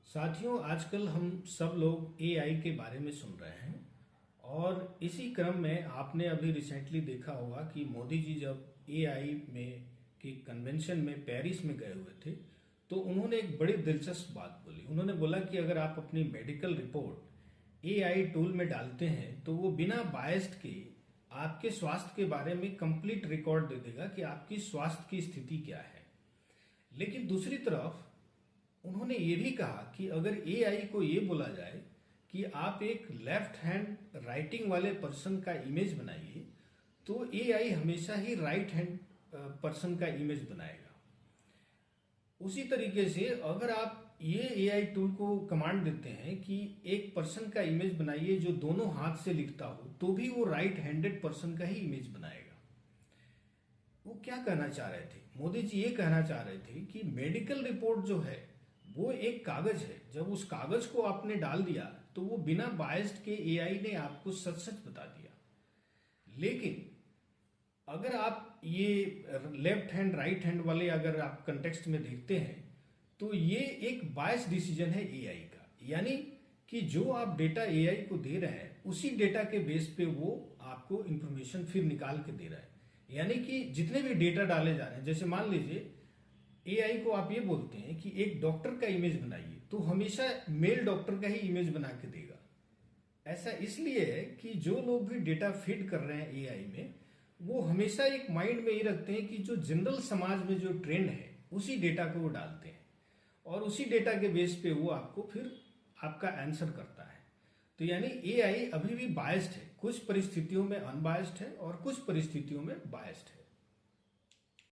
साथियों, आजकल हम सब लोग एआई के बारे में सुन रहे हैं और इसी क्रम में आपने अभी रिसेंटली देखा होगा कि मोदी जी जब एआई में के कन्वेंशन में पेरिस में गए हुए थे तो उन्होंने एक बड़ी दिलचस्प बात बोली। उन्होंने बोला कि अगर आप अपनी मेडिकल रिपोर्ट एआई टूल में डालते हैं तो वो बिना बायस्ड के आपके स्वास्थ्य के बारे में कंप्लीट रिकॉर्ड दे देगा कि आपकी स्वास्थ्य की स्थिति क्या है। लेकिन दूसरी तरफ उन्होंने ये भी कहा कि अगर एआई को ये बोला जाए कि आप एक लेफ्ट हैंड राइटिंग वाले पर्सन का इमेज बनाइए तो एआई हमेशा ही राइट हैंड पर्सन का इमेज बनाएगा। उसी तरीके से अगर आप ये एआई टूल को कमांड देते हैं कि एक पर्सन का इमेज बनाइए जो दोनों हाथ से लिखता हो तो भी वो राइट हैंडेड पर्सन का ही इमेज बनाएगा। वो क्या कहना चाह रहे थे? मोदी जी ये कहना चाह रहे थे कि मेडिकल रिपोर्ट जो है वो एक कागज है। जब उस कागज को आपने डाल दिया तो वो बिना बायस्ड के एआई ने आपको सच सच बता दिया। लेकिन अगर आप ये लेफ्ट हैंड राइट हैंड वाले अगर आप कंटेक्स्ट में देखते हैं तो ये एक बायस डिसीजन है एआई का। यानी कि जो आप डेटा एआई को दे रहे हैं उसी डेटा के बेस पे वो आपको इंफॉर्मेशन फिर निकाल के दे रहा है। यानी कि जितने भी डेटा डाले जा रहे हैं, जैसे मान लीजिए एआई को आप ये बोलते हैं कि एक डॉक्टर का इमेज बनाइए तो हमेशा मेल डॉक्टर का ही इमेज बना के देगा। ऐसा इसलिए है कि जो लोग भी डेटा फीड कर रहे हैं एआई में वो हमेशा एक माइंड में ये रखते हैं कि जो जनरल समाज में जो ट्रेंड है उसी डेटा को वो डालते हैं और उसी डेटा के बेस पे वो आपको फिर आपका आंसर करता है। तो यानी एआई अभी भी बायस्ड है, कुछ परिस्थितियों में अनबायस्ड है और कुछ परिस्थितियों में बायस्ड है।